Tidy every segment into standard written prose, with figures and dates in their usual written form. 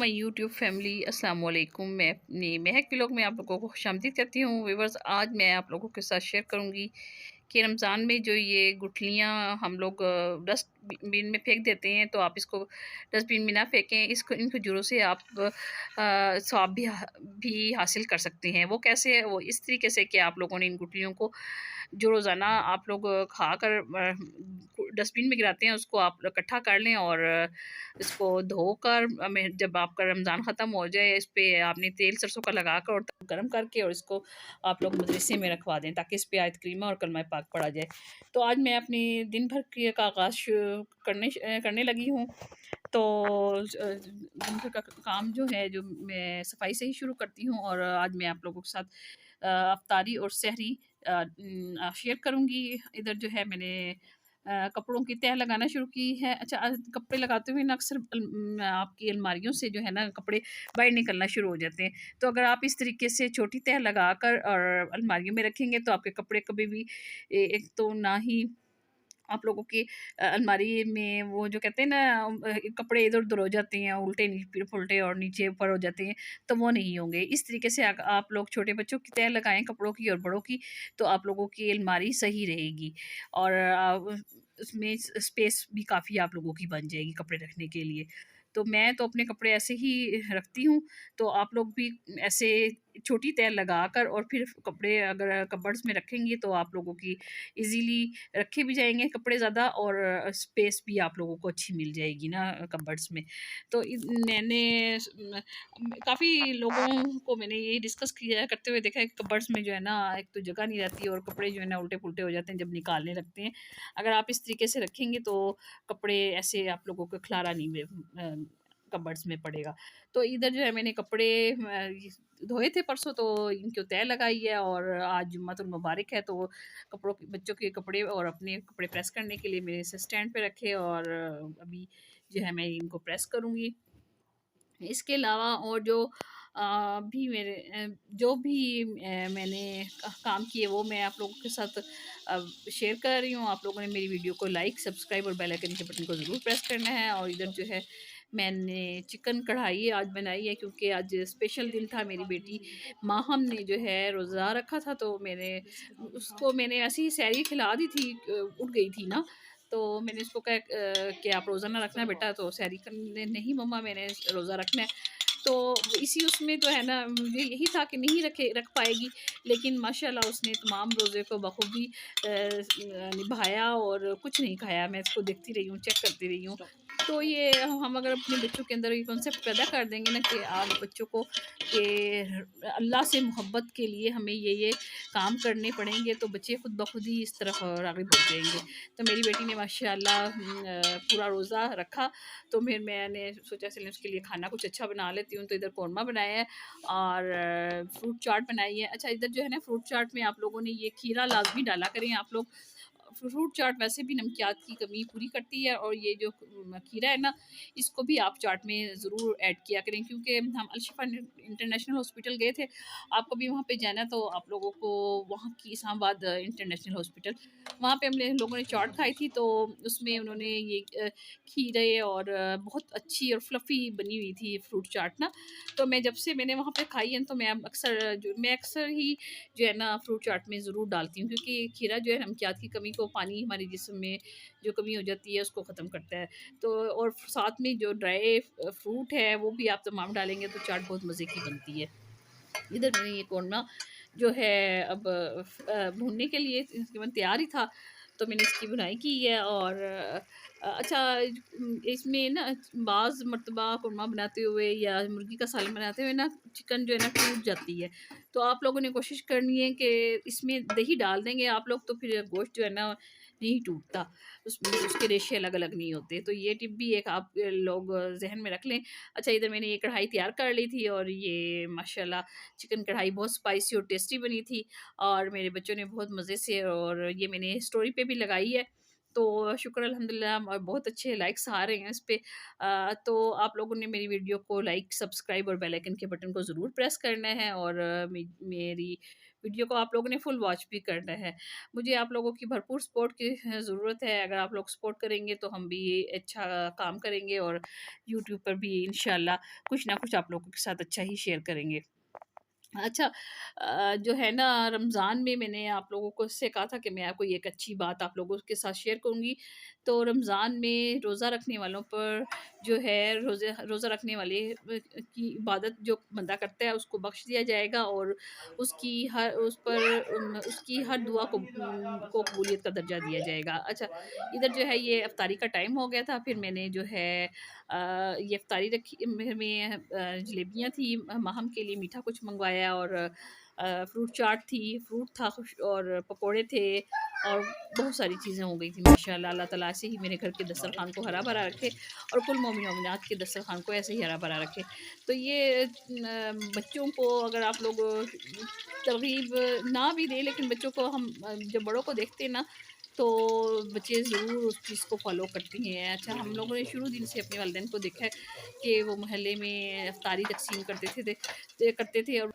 My YouTube family अस्सलाम वालेकुम। मैं अपनी महक व्लॉग में आप लोगों को खुशामदीद करती हूँ। व्यूअर्स, आज मैं आप लोगों के साथ शेयर करूँगी कि रमज़ान में जो ये गुठलियाँ हम लोग डस्टबिन में फेंक देते हैं, तो आप इसको डस्टबिन में ना फेंकें। इसको इन खजूरों से आप सवाब भी हासिल कर सकते हैं। वो कैसे? वो इस तरीके से कि आप लोगों ने इन गुठलियों को जो रोज़ाना आप लोग खाकर डस्टबिन में गिराते हैं, उसको आप इकट्ठा कर लें और इसको धोकर में जब आपका रमज़ान ख़त्म हो जाए, इस पे आपने तेल सरसों का लगाकर और तब गर्म करके और इसको आप लोग मदरसे में रखवा दें, ताकि इस पे आयत करीमा और कलमा पाक पढ़ा जाए। तो आज मैं अपनी दिन भर के का आगाज़ करने लगी हूँ। तो दिन भर का काम जो है, जो मैं सफाई से ही शुरू करती हूँ, और आज मैं आप लोगों के साथ अफ्तारी और सहरी शेयर करूँगी। इधर जो है मैंने कपड़ों की तह लगाना शुरू की है। अच्छा, कपड़े लगाते हुए ना अक्सर आपकी अलमारियों से जो है ना कपड़े बाहर निकलना शुरू हो जाते हैं। तो अगर आप इस तरीके से छोटी तह लगाकर और अलमारियों में रखेंगे, तो आपके कपड़े कभी भी एक तो ना ही आप लोगों की अलमारी में वो जो कहते हैं ना, कपड़े इधर-उधर हो जाते हैं, उल्टे पुल्टे और नीचे ऊपर हो जाते हैं, तो वो नहीं होंगे। इस तरीके से आप लोग छोटे बच्चों की तह लगाएँ कपड़ों की और बड़ों की, तो आप लोगों की अलमारी सही रहेगी, और उसमें स्पेस भी काफ़ी आप लोगों की बन जाएगी कपड़े रखने के लिए। तो मैं तो अपने कपड़े ऐसे ही रखती हूँ, तो आप लोग भी ऐसे छोटी तह लगाकर और फिर कपड़े अगर कबर्ड्स में रखेंगे, तो आप लोगों की ईज़िली रखे भी जाएँगे कपड़े ज़्यादा, और स्पेस भी आप लोगों को अच्छी मिल जाएगी ना कबर्ड्स में। तो मैंने काफ़ी लोगों को मैंने ये डिस्कस किया है, करते हुए देखा है कि कबर्ड्स में जो है ना, एक तो जगह नहीं रहती और कपड़े जो है ना उल्टे-पुल्टे हो जाते हैं जब निकालने लगते हैं। अगर आप इस तरीके से रखेंगे, तो कपड़े ऐसे आप लोगों को खिलारा नहीं कबर्ड्स में पड़ेगा। तो इधर जो है मैंने कपड़े धोए थे परसों, तो इनको तह लगाई है, और आज जुम्मतुल मुबारक है, तो कपड़ों के बच्चों के कपड़े और अपने कपड़े प्रेस करने के लिए मेरे इसे स्टैंड पे रखे, और अभी जो है मैं इनको प्रेस करूँगी। इसके अलावा और जो भी मेरे जो भी मैंने काम किए, वो मैं आप लोगों के साथ शेयर कर रही हूँ। आप लोगों ने मेरी वीडियो को लाइक, सब्सक्राइब और बेल आइकन के बटन को ज़रूर प्रेस करना है। और इधर जो है मैंने चिकन कढ़ाई आज बनाई है, क्योंकि आज स्पेशल दिन था। मेरी बेटी माहम ने जो है रोज़ा रखा था, तो मैंने ऐसे ही सैरी खिला दी थी, उठ गई थी ना, तो मैंने उसको कहा कि आप रोज़ा ना रखना बेटा, तो सैरी करने, नहीं मम्मा मैंने रोज़ा रखना है। तो इसी उसमें तो है ना, मुझे यही था कि नहीं रख पाएगी, लेकिन माशाल्लाह उसने तमाम रोज़े को बखूबी निभाया और कुछ नहीं खाया। मैं इसको देखती रही हूँ, चेक करती रही हूँ। तो ये हम अगर अपने बच्चों के अंदर ये कॉन्सेप्ट पैदा कर देंगे ना, कि आप बच्चों को कि अल्लाह से मोहब्बत के लिए हमें ये काम करने पड़ेंगे, तो बच्चे खुद ब खुद ही इस तरफ राग़िब हो जाएंगे। तो मेरी बेटी ने माशाल्लाह पूरा रोज़ा रखा, तो फिर मैंने सोचा चलें उसके लिए खाना कुछ अच्छा बना लेती हूँ। तो इधर कौरमा बनाया है और फ्रूट चाट बनाई है। अच्छा, इधर जो है ना फ्रूट चाट में आप लोगों ने ये खीरा लाज़मी डाला करें आप लोग। फ्रूट चाट वैसे भी नमकियात की कमी पूरी करती है, और ये जो खीरा है ना, इसको भी आप चाट में ज़रूर ऐड किया करें, क्योंकि हम अल-शिफ़ा इंटरनेशनल हॉस्पिटल गए थे। आपको भी वहाँ पे जाना, तो आप लोगों को वहाँ की इस्लामाबाद इंटरनेशनल हॉस्पिटल, वहाँ पे हमने लोगों ने चाट खाई थी, तो उसमें उन्होंने ये खीरे और बहुत अच्छी और फ्लफ़ी बनी हुई थी फ्रूट चाट ना। तो मैं जब से मैंने वहाँ पे खाई है, तो मैं अक्सर ही जो है ना फ्रूट चाट में ज़रूर डालती हूँ, क्योंकि खीरा जो है नमकियात की कमी को, पानी हमारे जिस्म में जो कमी हो जाती है उसको ख़त्म करता है। तो और साथ में जो ड्राई फ्रूट है वो भी आप तमाम डालेंगे, तो चाट बहुत मज़े की बनती है। इधर मैंने ये कौरमा जो है अब भूनने के लिए तकरीबन तैयार ही था, तो मैंने इसकी बुनाई की है। और अच्छा, इसमें ना बाज़ मर्तबा कौरमा बनाते हुए या मुर्गी का सालन बनाते हुए ना, चिकन जो है ना टूट जाती है। तो आप लोगों ने कोशिश करनी है कि इसमें दही डाल देंगे आप लोग, तो फिर गोश्त जो है ना नहीं टूटता, उसमें उसके रेशे अलग-अलग नहीं होते। तो ये टिप भी एक आप लोग ज़हन में रख लें। अच्छा, इधर मैंने ये कढ़ाई तैयार कर ली थी, और ये माशाल्लाह चिकन कढ़ाई बहुत स्पाइसी और टेस्टी बनी थी, और मेरे बच्चों ने बहुत मज़े से, और ये मैंने स्टोरी पे भी लगाई है। तो शुक्र अल्हम्दुलिल्लाह, और बहुत अच्छे लाइक्स आ रहे हैं इस पे। तो आप लोगों ने मेरी वीडियो को लाइक, सब्सक्राइब और बेल आइकन के बटन को ज़रूर प्रेस करना है, और मेरी वीडियो को आप लोगों ने फुल वॉच भी करना है। मुझे आप लोगों की भरपूर सपोर्ट की ज़रूरत है। अगर आप लोग सपोर्ट करेंगे तो हम भी अच्छा काम करेंगे और यूट्यूब पर भी इंशाल्लाह कुछ ना कुछ आप लोगों के साथ अच्छा ही शेयर करेंगे। अच्छा, जो है ना, रमज़ान में मैंने आप लोगों को इससे कहा था कि मैं आपको एक अच्छी बात आप लोगों के साथ शेयर करूँगी। तो रमज़ान में रोज़ा रखने वालों पर जो है रोज़ा रखने वाले की इबादत जो बंदा करता है उसको बख्श दिया जाएगा और उसकी हर दुआ को कबूलियत का दर्जा दिया जाएगा। अच्छा, इधर जो है ये इफ्तारी का टाइम हो गया था, फिर मैंने जो है ये इफ्तारी रखी में जलेबियाँ थी, माहम के लिए मीठा कुछ मँगवाया और फ्रूट चाट थी, फ्रूट था कुछ और पकोड़े थे और बहुत सारी चीज़ें हो गई थी माशाल्लाह। अल्लाह ताला ऐसे ही मेरे घर के दस्तरख़ान को हरा-भरा रखे और कुल मोमिन-मोमिनात के दस्तरख़ान को ऐसे ही हरा-भरा रखे। तो ये बच्चों को अगर आप लोग तरग़ीब ना भी दें, लेकिन बच्चों को हम जब बड़ों को देखते हैं ना, तो बच्चे ज़रूर उस चीज़ को फ़ॉलो करती हैं। अच्छा, हम लोगों ने शुरू दिन से अपने वालिदैन को देखा है कि वो मोहल्ले में इफ्तारी तक़सीम करते थे और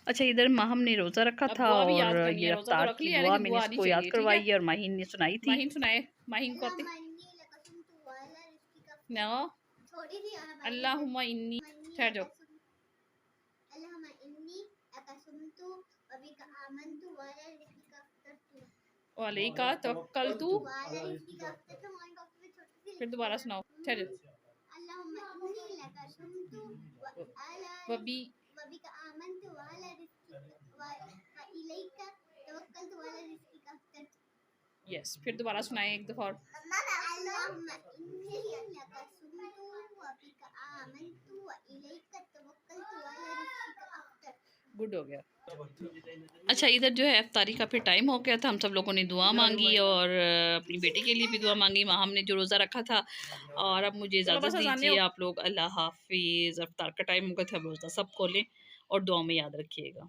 अच्छा, इधर माहम ने रोज़ा रखा अब था दुआ भी और याद करनी है, ये रोज़ा तो इफ्तार रख की लिया दुआ लेकिन मैंने दुआ आनी इसको याद चाहिए, ठीक है? करवाई और माहीन ने सुनाई थी। माहीन सुनाए, माहीन को आती? ना, अल्लाहुम्मा इन्नी ठहर जाओ। वालैका तवक्कलतु, फिर दोबारा सुनाओ, ठहर जाओ। वबी यस, फिर दोबारा सुनाएं एक दफ़ा और। गुड हो गया। अच्छा, इधर जो है इफ्तारी का फिर टाइम हो गया था, हम सब लोगों ने दुआ मांगी और अपनी बेटी के लिए भी दुआ मांगी, माँ हमने जो रोज़ा रखा था। और अब मुझे इजाज़त दीजिए आप लोग, अल्लाह हाफिज़। इफ्तार का टाइम हो गया था, रोज़ा सब खोलें और दुआ में याद रखिएगा।